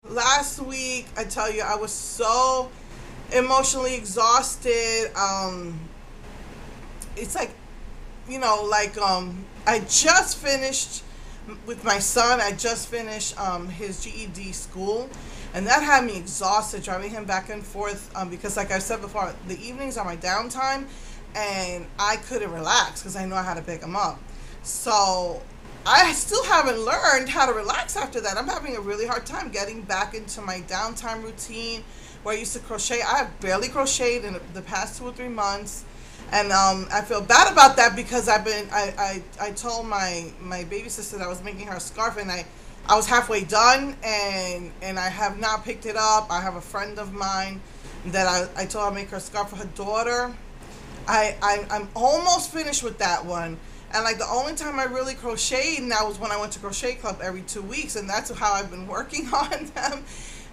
Last week, I tell you, I was so emotionally exhausted. It's like, I just finished with my son. I just finished his GED school, and that had me exhausted driving him back and forth because, like I said before, the evenings are my downtime, and I couldn't relax because I know I had to pick him up. So I still haven't learned how to relax after that. I'm having a really hard time getting back into my downtime routine where I used to crochet. I have barely crocheted in the past 2 or 3 months. And I feel bad about that because I told my baby sister that I was making her a scarf, and I was halfway done, and I have not picked it up. I have a friend of mine that I told her to make her a scarf for her daughter. I'm almost finished with that one. And like the only time I really crocheted now was when I went to crochet club every 2 weeks, and that's how I've been working on them.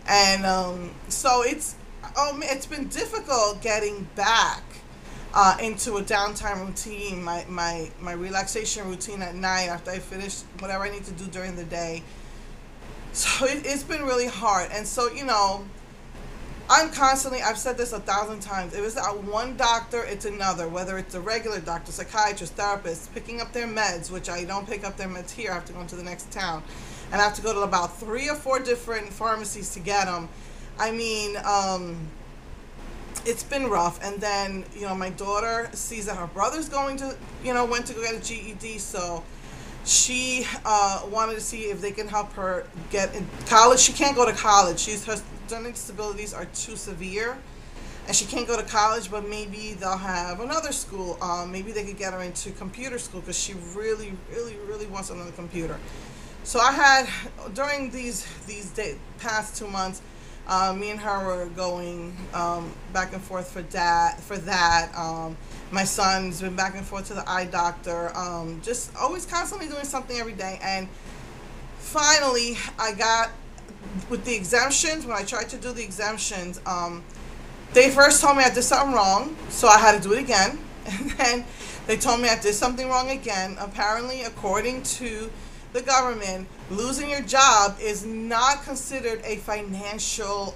And so it's been difficult getting back into a downtime routine, my relaxation routine at night after I finish whatever I need to do during the day. So it's been really hard. And so, I've said this 1,000 times, if it's not one doctor, it's another, whether it's a regular doctor, psychiatrist, therapist, picking up their meds, which I don't pick up their meds here. I have to go into the next town. And I have to go to about 3 or 4 different pharmacies to get them. I mean, it's been rough. And then, my daughter sees that her brother's went to go get a GED, so she wanted to see if they can help her get in college. She can't go to college. Her learning disabilities are too severe, and she can't go to college, but maybe they'll have another school. Maybe they could get her into computer school because she really, really, really wants another computer. So I had, during these past 2 months, me and her were going back and forth for that. My son's been back and forth to the eye doctor, just always constantly doing something every day. And finally, I got with the exemptions. When I tried to do the exemptions, they first told me I did something wrong, so I had to do it again. And then they told me I did something wrong again. Apparently, according to the government, losing your job is not considered a financial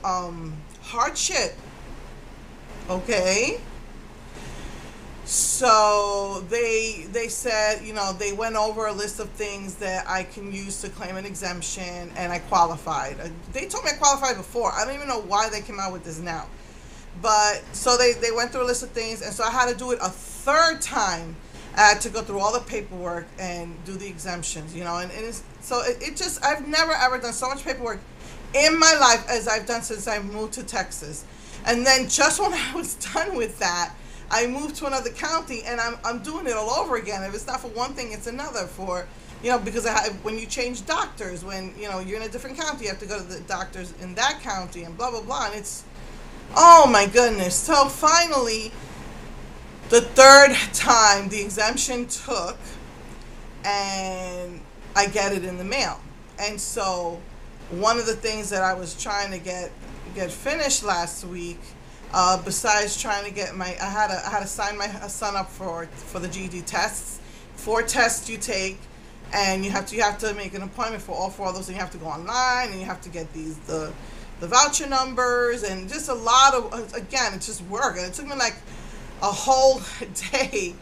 hardship. Okay? So they said, they went over a list of things that I can use to claim an exemption, and I qualified. They told me I qualified before. I don't even know why they came out with this now. But so they went through a list of things, and so I had to do it a third time. I had to go through all the paperwork and do the exemptions, and it just, I've never ever done so much paperwork in my life as I've done since I moved to Texas. And then just when I was done with that, I moved to another county, and I'm doing it all over again. If it's not for one thing, it's another. For because when you change doctors, when you're in a different county, you have to go to the doctors in that county, and blah blah blah. And it's, oh my goodness. So finally, the third time the exemption took, and I get it in the mail. And so one of the things that I was trying to get finished last week, besides trying to get I had to sign my son up for the GED tests. 4 tests you take, and you have to make an appointment for all 4 of those, and you have to go online, and you have to get the voucher numbers, and just a lot of, again, it's just work. And it took me like a whole day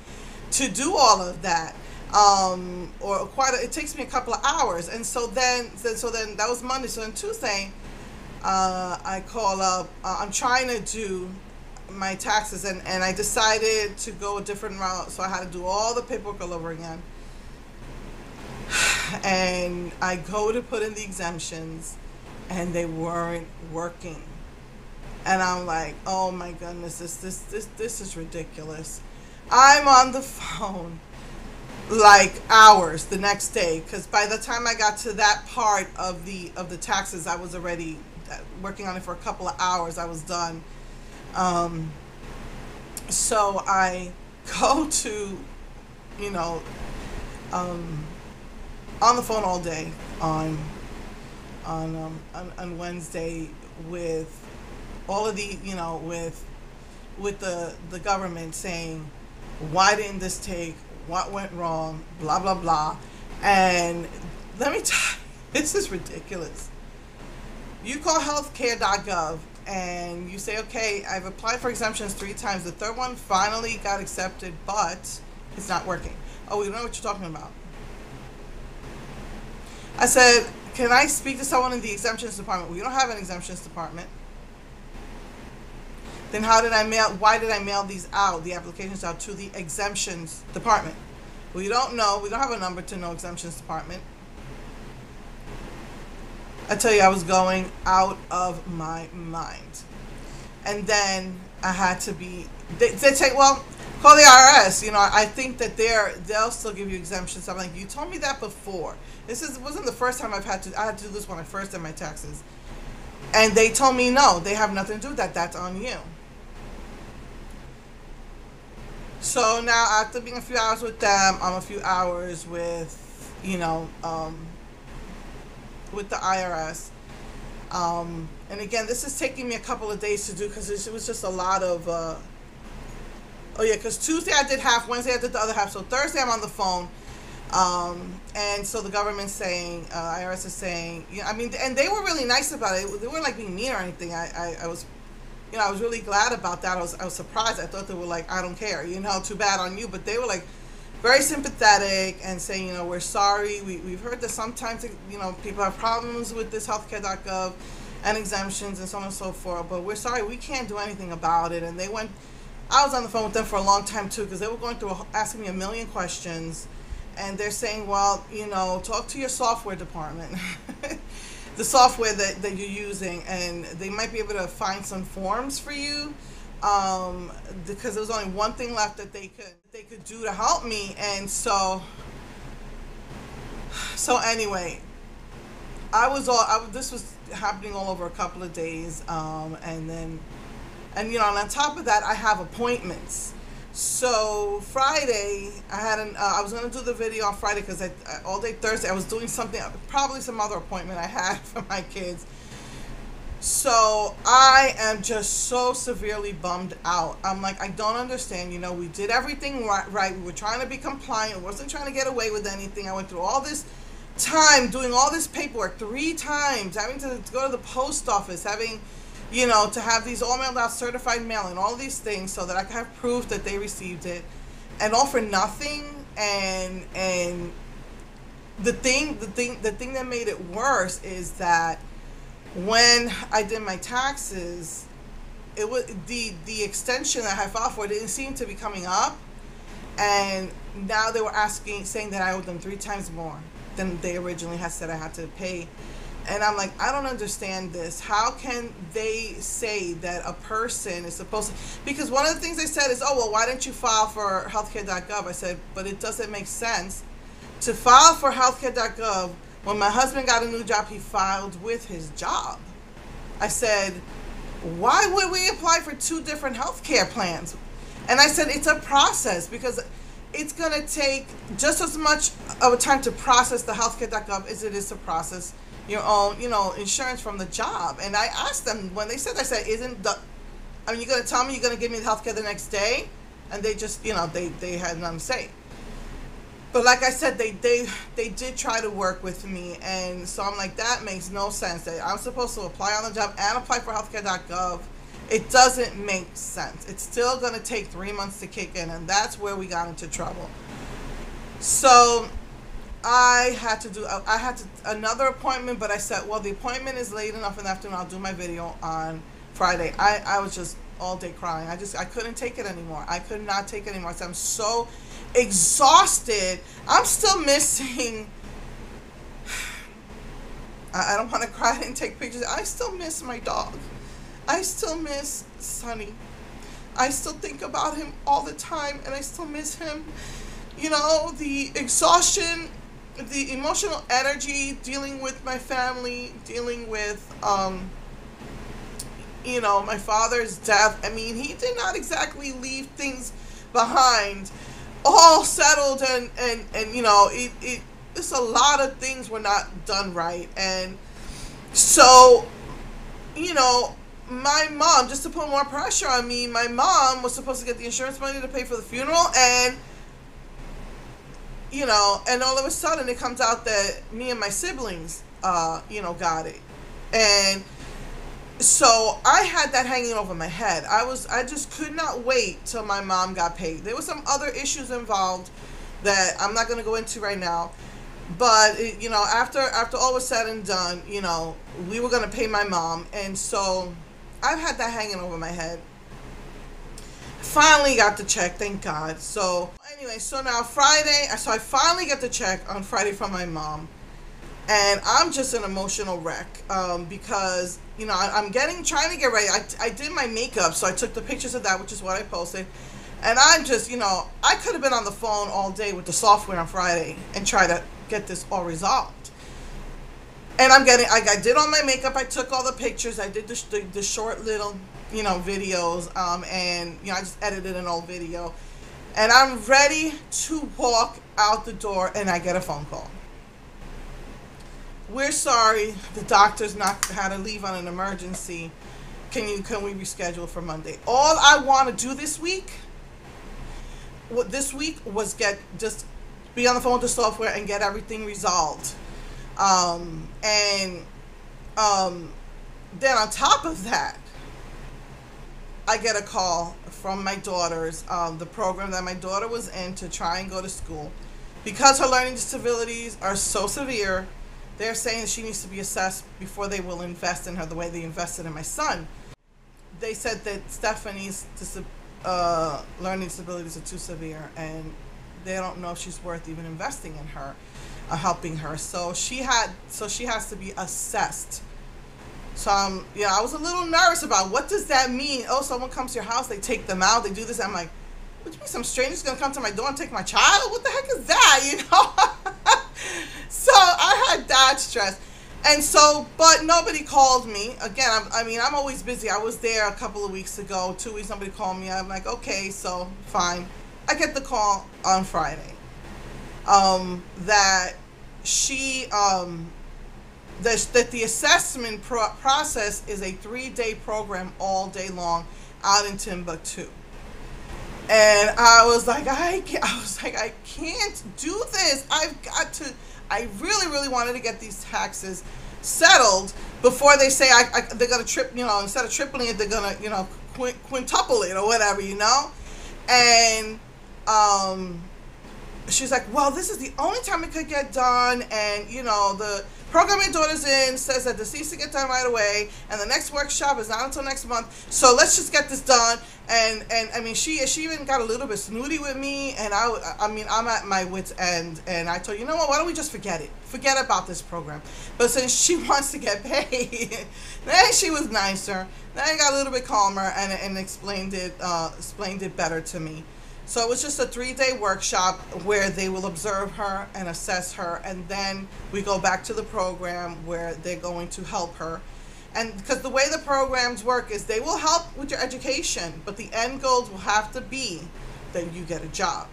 to do all of that, it takes me a couple of hours. And so then that was Monday. So on Tuesday, I call up, I'm trying to do my taxes, and I decided to go a different route, so I had to do all the paperwork all over again. And I go to put in the exemptions, and they weren't working. And I'm like, oh my goodness, this is ridiculous. I'm on the phone like hours the next day, because by the time I got to that part of the taxes, I was already working on it for a couple of hours. I was done. So I go to, on the phone all day on Wednesday with all of the, with the government saying, why didn't this take, what went wrong, blah blah blah. And let me tell you, this is ridiculous. You call healthcare.gov and you say, okay, I've applied for exemptions 3 times. The third one finally got accepted, but it's not working. Oh, we don't know what you're talking about. I said, can I speak to someone in the exemptions department? We don't have an exemptions department. Then why did I mail these out, the applications out, to the exemptions department? We don't know. We don't have a number to no exemptions department. I tell you, I was going out of my mind. And then I had to be, they say, well, call the IRS. You know, I think that they'll still give you exemptions. I'm like, you told me that before. Wasn't the first time I had to do this when I first did my taxes. And they told me, no, they have nothing to do with that. That's on you. So now, after being a few hours with them, I'm a few hours with, you know, with the IRS. And again, this is taking me a couple of days to do because it was just a lot of, oh yeah, because Tuesday I did half, Wednesday I did the other half, so Thursday I'm on the phone. And so the government's saying, IRS is saying, you know, I mean, and they were really nice about it. They weren't like being mean or anything. I was, you know, I was really glad about that. I was surprised. I thought they were like, I don't care, you know, too bad on you. But they were like very sympathetic and saying, you know, we're sorry. We've heard that sometimes, you know, people have problems with this healthcare.gov and exemptions and so on and so forth. But we're sorry, we can't do anything about it. And I was on the phone with them for a long time too, because they were going through asking me a million questions. And they're saying, well, you know, talk to your software department, the software that you're using, and they might be able to find some forms for you, because there was only one thing left that they could do to help me. And so anyway, this was happening all over a couple of days, and you know, and on top of that, I have appointments. So Friday, I was going to do the video on Friday because all day Thursday I was doing something, probably some other appointment I had for my kids. So I am just so severely bummed out. I'm like, I don't understand. You know, we did everything right. We were trying to be compliant. We wasn't trying to get away with anything. I went through all this time doing all this paperwork 3 times, having to go to the post office, having, you know, to have these all mailed out, certified mail, and all these things so that I can have proof that they received it, and all for nothing. And the thing that made it worse is that when I did my taxes, it was the extension that I filed for didn't seem to be coming up, and now they were saying that I owed them 3 times more than they originally had said I had to pay. And I'm like, I don't understand this. How can they say that a person is supposed to... Because one of the things they said is, oh, well, why didn't you file for healthcare.gov? I said, but it doesn't make sense to file for healthcare.gov. When my husband got a new job, he filed with his job. I said, why would we apply for 2 different healthcare plans? And I said, it's a process, because it's going to take just as much of a time to process the healthcare.gov as it is to process your own, you know, insurance from the job. And I asked them, when they said, I said, you're going to tell me you're going to give me the healthcare the next day? And they just, you know, they had nothing to say. But like I said, they did try to work with me. And so I'm like, that makes no sense. That I'm supposed to apply on the job and apply for healthcare.gov. It doesn't make sense. It's still going to take 3 months to kick in. And that's where we got into trouble. So I had another appointment, but I said, well, the appointment is late enough in the afternoon. I'll do my video on Friday. I was just all day crying. I couldn't take it anymore. I could not take it anymore. I said, I'm so exhausted. I'm still missing. I don't want to cry and take pictures. I still miss my dog. I still miss Sonny. I still think about him all the time, and I still miss him. You know, the exhaustion, the emotional energy, dealing with my family, dealing with, you know, my father's death. I mean, he did not exactly leave things behind all settled, and you know, it's a lot of things were not done right. And so, you know, my mom, just to put more pressure on me, my mom was supposed to get the insurance money to pay for the funeral, and you know, and all of a sudden it comes out that me and my siblings, you know, got it. And So I had that hanging over my head. I just could not wait till my mom got paid. There were some other issues involved that I'm not going to go into right now. But you know, after all was said and done, you know, we were going to pay my mom, and so I've had that hanging over my head. Finally got the check, thank God. So anyway, so now Friday, so I finally get the check on Friday from my mom, and I'm just an emotional wreck, because you know I'm trying to get ready. I did my makeup, so I took the pictures of that, which is what I posted, and I'm just, you know, I could have been on the phone all day with the software on Friday and try to get this all resolved. And I did all my makeup, I took all the pictures, I did the short little, you know, videos, and you know, I just edited an old video, and I'm ready to walk out the door, and I get a phone call. We're sorry, the doctor's not had to leave on an emergency. Can we reschedule for Monday? All I want to do this week was just be on the phone with the software and get everything resolved. Then on top of that, I get a call from my daughter's, the program that my daughter was in to try and go to school. Because her learning disabilities are so severe, they're saying she needs to be assessed before they will invest in her the way they invested in my son. They said that Stephanie's learning disabilities are too severe, and they don't know if she's worth even investing in her, helping her. So she has to be assessed. So yeah, I was a little nervous about what does that mean. Oh, someone comes to your house, they take them out, they do this. I'm like, what do you mean some stranger's gonna come to my door and take my child? What the heck is that? You know? So I had that stress. And so, but nobody called me. Again, I'm always busy. I was there a couple of weeks ago, 2 weeks, somebody called me. I'm like, okay, so fine. I get the call on Friday, that the assessment process is a 3-day program all day long out in Timbuktu. And I was like, I can't do this. I really, really wanted to get these taxes settled before they say they're going to you know, instead of tripling it, they're going to, you know, quintuple it or whatever, you know? And she's like, well, this is the only time it could get done, and you know, the program your daughter's in says that this needs to get done right away, and the next workshop is not until next month, so let's just get this done. And I mean, she even got a little bit snooty with me, and I mean, I'm at my wit's end, and I told her, you know what, why don't we just forget about this program? But since she wants to get paid, then she was nicer, then I got a little bit calmer, and explained it better to me. So it was just a 3-day workshop where they will observe her and assess her, and then we go back to the program where they're going to help her. And because the way the programs work is they will help with your education, but the end goals will have to be that you get a job.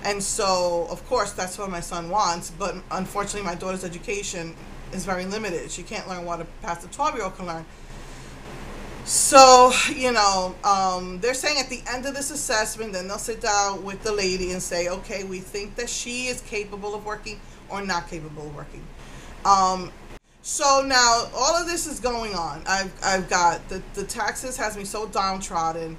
And so, of course, that's what my son wants, but unfortunately my daughter's education is very limited. She can't learn what a past a 12-year-old can learn. So, you know, they're saying at the end of this assessment, then they'll sit down with the lady and say, okay, we think that she is capable of working or not capable of working. So now all of this is going on. I've got the taxes has me so downtrodden.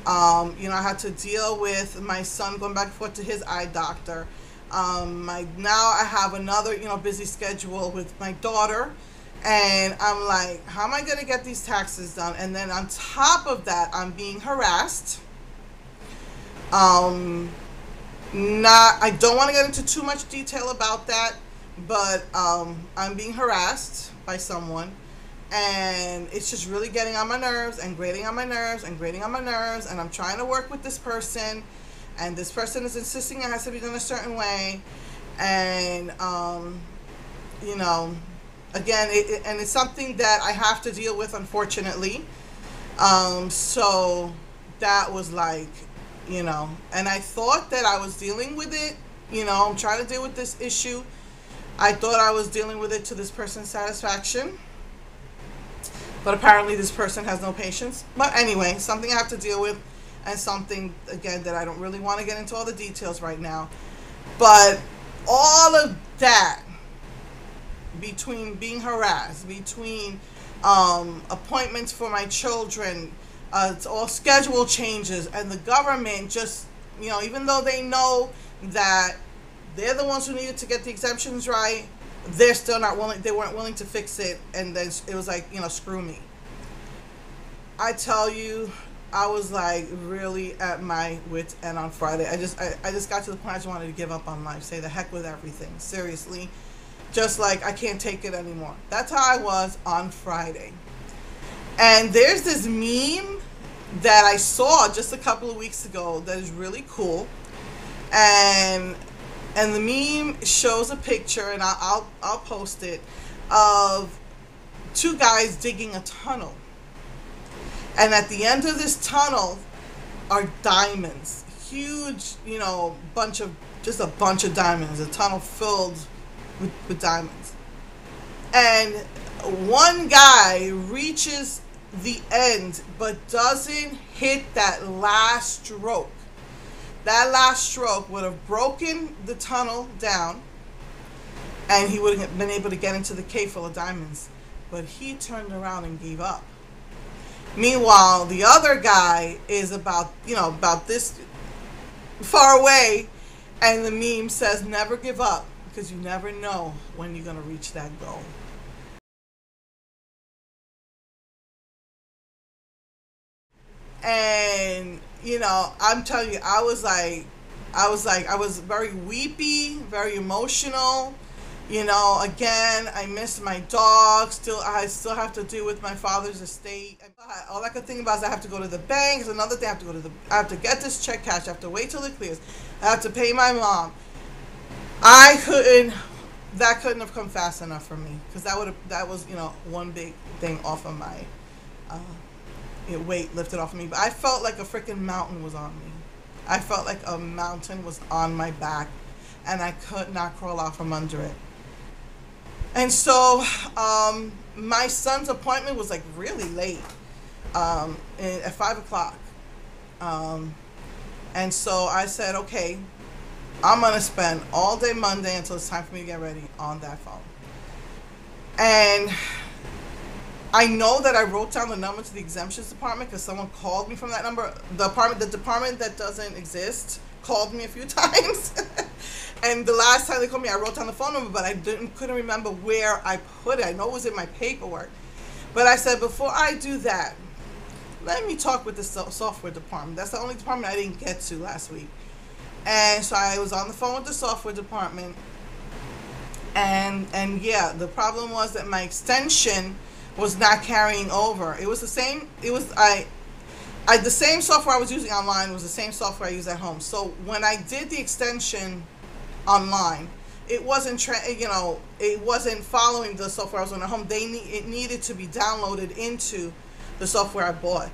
You know, I had to deal with my son going back and forth to his eye doctor. Now I have another, you know, busy schedule with my daughter. And I'm like, how am I going to get these taxes done? And then on top of that, I'm being harassed. I don't want to get into too much detail about that, but I'm being harassed by someone. And it's just really getting on my nerves and grating on my nerves and grating on my nerves. And I'm trying to work with this person. And this person is insisting it has to be done a certain way. And, you know... Again, it's something that I have to deal with, unfortunately. So that was like, you know, and I thought that I was dealing with it. You know, I'm trying to deal with this issue. I thought I was dealing with it to this person's satisfaction. But apparently this person has no patience. But anyway, something I have to deal with, and something, again, that I don't really want to get into all the details right now. But all of that, between being harassed, between appointments for my children. It's all schedule changes, and the government just, even though they know that they're the ones who needed to get the exemptions right, they're still not willing. They weren't willing to fix it, and then it was like, screw me. I tell you, I was like really at my wit's end on Friday. I just got to the point I just wanted to give up on life, say the heck with everything. Seriously, just like I can't take it anymore. That's how I was on Friday. And there's this meme that I saw just a couple of weeks ago that is really cool, and the meme shows a picture, and I'll post it, of two guys digging a tunnel. And at the end of this tunnel are diamonds. Huge, a bunch of diamonds. A tunnel filled with diamonds. And one guy reaches the end but doesn't hit that last stroke. That last stroke would have broken the tunnel down, and he would have been able to get into the cave full of diamonds. But he turned around and gave up. Meanwhile, the other guy is about this far away, and the meme says, never give up, because you never know when you're going to reach that goal. And, I'm telling you, I was very weepy, very emotional. Again, I miss my dog. I still have to deal with my father's estate. All I could think about is I have to go to the bank. It's another thing. I have to get this check cashed. I have to wait till it clears. I have to pay my mom. That couldn't have come fast enough for me, because that was one big thing off of my weight lifted off of me. But I felt like a freaking mountain was on me. I felt like a mountain was on my back, and I could not crawl out from under it. And so my son's appointment was like really late, at 5 o'clock. And so I said, okay, I'm going to spend all day Monday until it's time for me to get ready on that phone. And I know that I wrote down the number to the exemptions department because someone called me from that number. The department that doesn't exist called me a few times. And the last time they called me, I wrote down the phone number, but I couldn't remember where I put it. I know it was in my paperwork. But I said, before I do that, let me talk with the software department. That's the only department I didn't get to last week. And so I was on the phone with the software department. And yeah, the problem was that my extension was not carrying over. It was the same. The same software I was using online was the same software I use at home. So when I did the extension online, it wasn't it wasn't following the software I was on at home. It needed to be downloaded into the software I bought.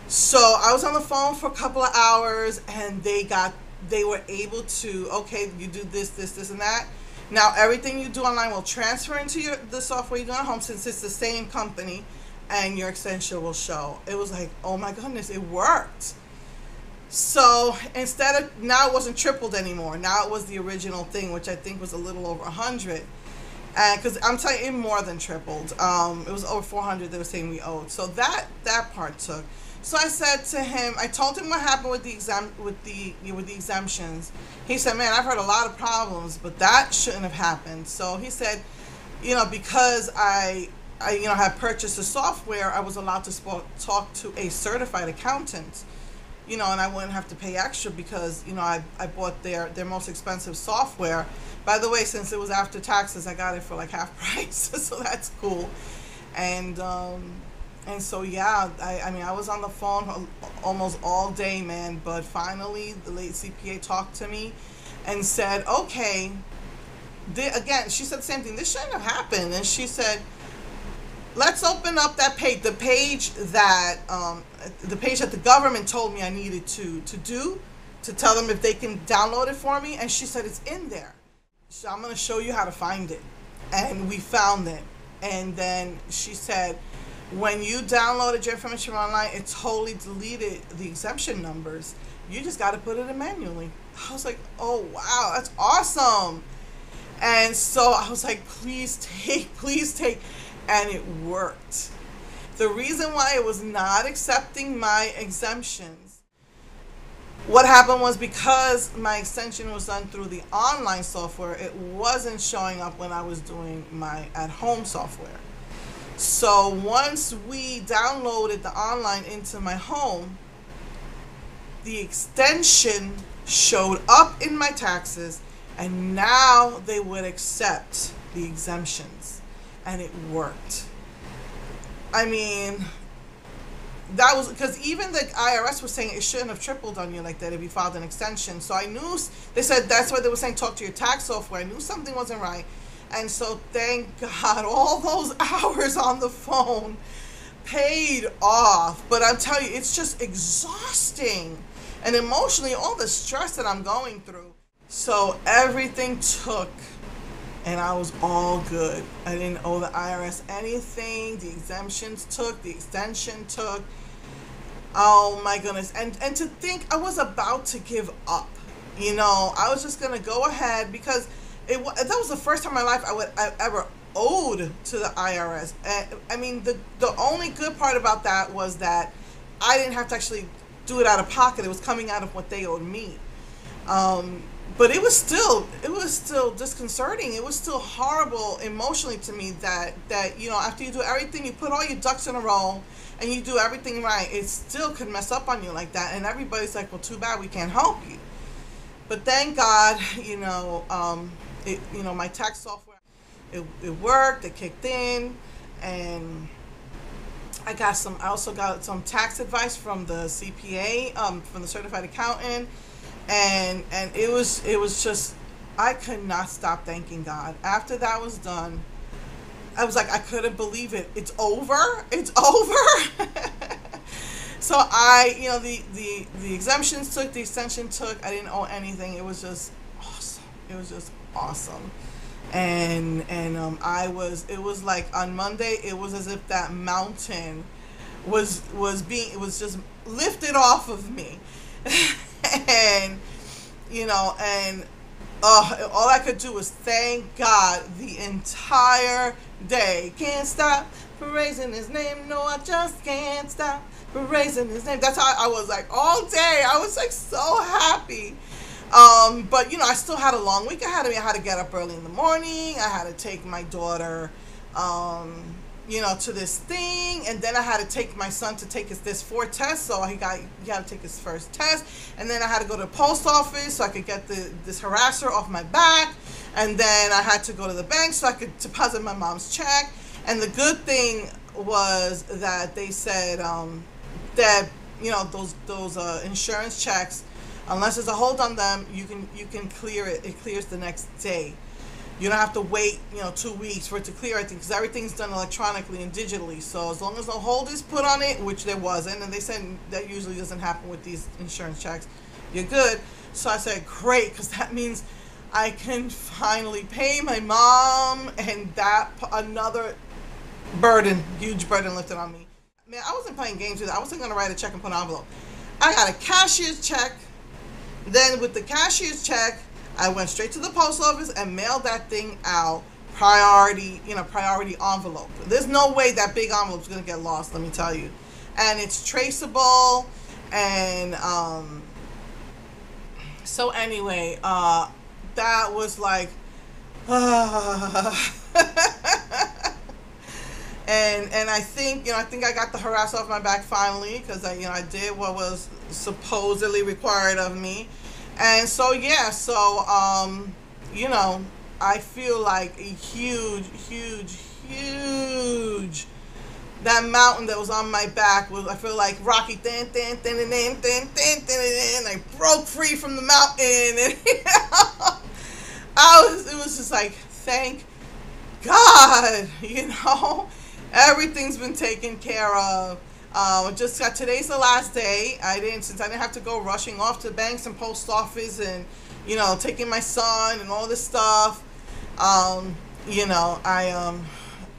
So I was on the phone for a couple of hours, and they were able to, okay, you do this and that. Now everything you do online will transfer into the software you do at home, since it's the same company, and your extension will show. It was like, oh my goodness, it worked. So instead of, now it wasn't tripled anymore. Now it was the original thing, which I think was a little over 100. Because I'm telling you, it more than tripled. It was over 400 they were saying we owed. So that part took. So I said to him, I told him what happened with the exemptions. He said, man, I've heard a lot of problems, but that shouldn't have happened. So he said, because I had purchased the software, I was allowed to talk to a certified accountant, and I wouldn't have to pay extra because, I bought their most expensive software. By the way, since it was after taxes, I got it for like half price, so that's cool. And so, yeah, I was on the phone almost all day, man, but finally the late CPA talked to me and said, okay, again, she said the same thing, this shouldn't have happened. And she said, let's open up that page, the page that the government told me I needed to do, to tell them if they can download it for me. And she said, it's in there. So I'm going to show you how to find it. And we found it. And then she said, when you downloaded your information online, it totally deleted the exemption numbers. You just got to put it in manually. I was like, oh, wow, that's awesome. And so I was like, please take. And it worked. The reason why it was not accepting my exemptions, what happened was because my extension was done through the online software, it wasn't showing up when I was doing my at-home software. So once we downloaded the online into my home, the extension showed up in my taxes, and now they would accept the exemptions, and it worked. I mean, that was because even the IRS was saying it shouldn't have tripled on you like that if you filed an extension. So I knew, they said that's why they were saying talk to your tax software. I knew something wasn't right. And so thank God all those hours on the phone paid off. But I'm telling you, it's just exhausting. And emotionally, all the stress that I'm going through. So everything took, and I was all good. I didn't owe the IRS anything. The exemptions took, the extension took. Oh my goodness. And to think I was about to give up. You know, I was just going to go ahead because that was the first time in my life I ever owed to the IRS. And I mean, the only good part about that was that I didn't have to actually do it out of pocket. It was coming out of what they owed me. But it was still disconcerting. It was still horrible emotionally to me that you know, after you do everything, you put all your ducks in a row and you do everything right, it still could mess up on you like that. And everybody's like, well, too bad, we can't help you. But thank God, you know, my tax software, it worked, it kicked in, and I also got some tax advice from the CPA, from the certified accountant, and it was just, I could not stop thanking God. After that was done, I was like, I couldn't believe it. It's over. It's over. So the exemptions took, the extension took. I didn't owe anything. It was just awesome. It was just awesome. And it was like on Monday, it was as if that mountain was just lifted off of me. And all I could do was thank God the entire day. Can't stop praising his name. No, I just can't stop praising his name. That's how I was like all day. I was like so happy. But I still had a long week ahead of me. I had to get up early in the morning. I had to take my daughter, to this thing, and then I had to take my son to take this 4 tests. So he had to take his first test, and then I had to go to the post office so I could get this harasser off my back, and then I had to go to the bank so I could deposit my mom's check. And the good thing was that they said that those insurance checks, unless there's a hold on them, you can clear it. It clears the next day. You don't have to wait 2 weeks for it to clear, I think, because everything's done electronically and digitally. So as long as no hold is put on it, which there wasn't, and they said that usually doesn't happen with these insurance checks, you're good. So I said, great, because that means I can finally pay my mom, and that another burden, huge burden lifted on me. Man, I wasn't playing games with it. I wasn't going to write a check and put an envelope. I got a cashier's check. Then with the cashier's check, I went straight to the post office and mailed that thing out, priority envelope. There's no way that big envelope is going to get lost, let me tell you. And it's traceable, and so anyway, that was like, and I think I got the harass off my back finally, because I did what was supposedly required of me. And so I feel like a huge that mountain that was on my back was, I feel like Rocky, and I broke free from the mountain, and it was just like, thank God, everything's been taken care of. Just got, today's the last day. Since I didn't have to go rushing off to banks and post office and taking my son and all this stuff.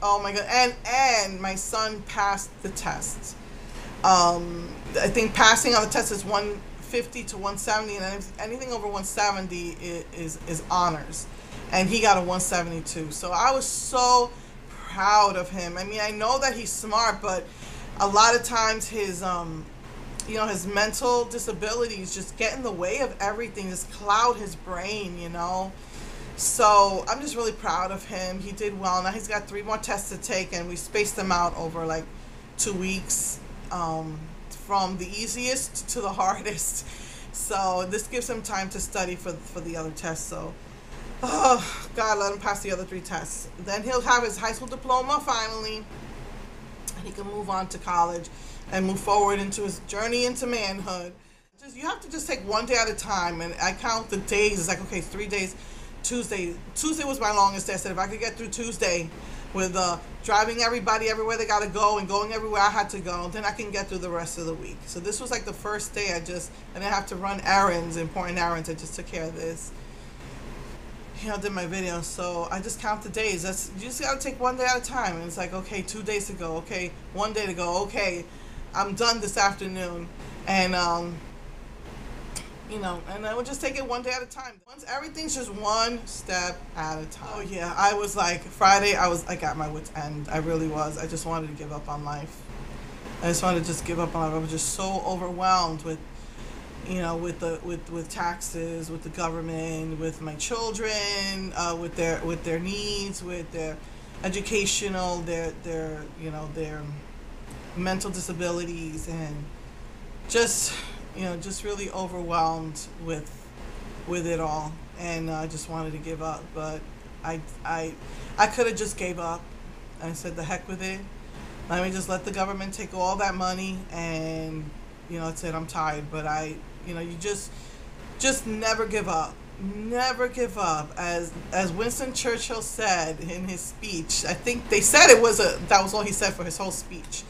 Oh my God, and my son passed the test. I think passing on the test is 150 to 170, and anything over 170 is honors, and he got a 172. So I was so proud of him. I mean, I know that he's smart, but a lot of times his his mental disabilities just get in the way of everything, just cloud his brain, So I'm just really proud of him. He did well. Now he's got 3 more tests to take, and we spaced them out over like 2 weeks, from the easiest to the hardest. So this gives him time to study for the other tests. So, oh God, let him pass the other 3 tests. Then he'll have his high school diploma finally, and he can move on to college and move forward into his journey into manhood. You have to just take one day at a time, and I count the days. It's like, okay, 3 days. Tuesday was my longest day. I said if I could get through Tuesday with driving everybody everywhere they got to go and going everywhere I had to go, then I can get through the rest of the week. So this was like the first day I didn't have to run errands, important errands. I just took care of this. Did my video. So I just count the days. You just got to take one day at a time. And it's like, okay, 2 days to go. Okay, 1 day to go. Okay, I'm done this afternoon. And, and I would just take it one day at a time. Once everything's just one step at a time. Oh yeah, I was like, Friday, I was like at my wit's end. I really was. I just wanted to give up on life. I just wanted to just give up on life. I was just so overwhelmed with, with taxes, with the government, with my children, with their needs, with their educational, their mental disabilities, and just really overwhelmed with it all, and I just wanted to give up. But I could have just gave up. I said, the heck with it. Let me just let the government take all that money, and that's it. I'm tired. But you just never give up. Never give up. As Winston Churchill said in his speech, I think they said that was all he said for his whole speech.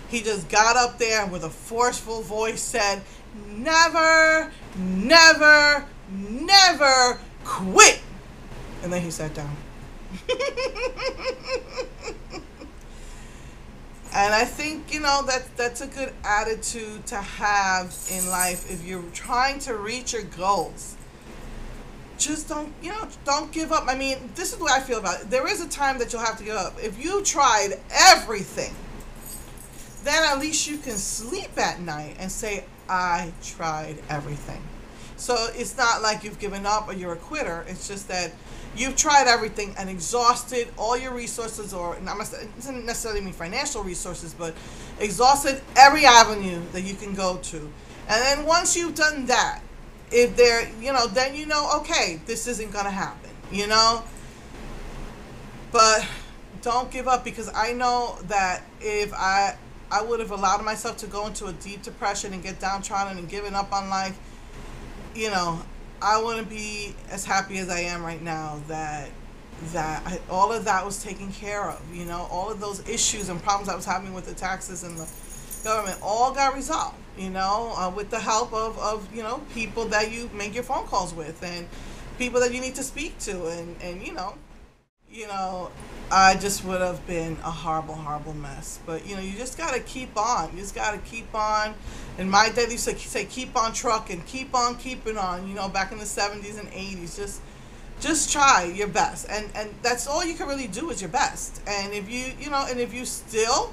He just got up there and with a forceful voice said, never, never, never quit. And then he sat down. And I think, that's a good attitude to have in life if you're trying to reach your goals. Just don't give up. I mean, this is the way I feel about it. There is a time that you'll have to give up. If you tried everything, then at least you can sleep at night and say, I tried everything. So it's not like you've given up or you're a quitter. It's just that you've tried everything and exhausted all your resources, or it doesn't necessarily mean financial resources, but exhausted every avenue that you can go to. And then once you've done that, if there, then okay, this isn't going to happen, But don't give up, because I know that if I would have allowed myself to go into a deep depression and get downtrodden and given up on life, I wouldn't be as happy as I am right now that all of that was taken care of. All of those issues and problems I was having with the taxes and the government all got resolved, with the help of people that you make your phone calls with, and people that you need to speak to, and I just would have been a horrible, horrible mess. But, you just got to keep on. You just got to keep on. In my day, they used to say, keep on trucking, keep on keeping on, back in the 70s and 80s. Just try your best. And that's all you can really do is your best. And if if you still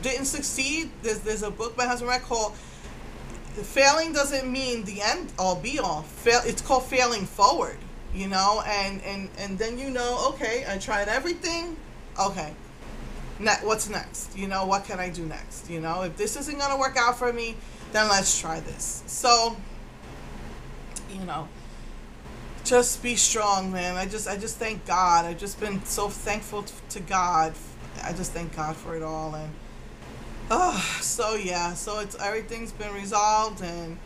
didn't succeed, there's a book my husband read called Failing Doesn't Mean the End All Be All. It's called Failing Forward. And then okay, I tried everything. Okay, what's next? What can I do next? If this isn't gonna work out for me, then let's try this. So, just be strong, man. I just thank God. I've just been so thankful to God. I just thank God for it all. And so everything's been resolved, and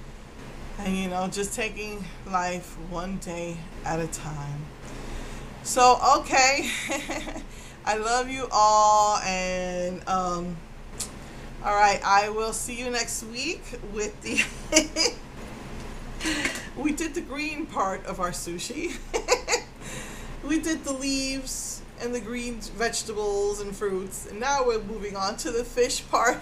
just taking life one day at a time. So, okay. I love you all, and all right, I will see you next week with the we did the green part of our sushi. We did the leaves and the green vegetables and fruits, and now we're moving on to the fish part.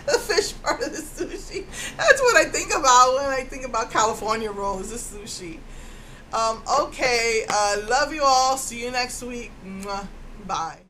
The fish part of the sushi. That's what I think about when I think about California rolls, the sushi. Okay, love you all. See you next week. Mwah. Bye.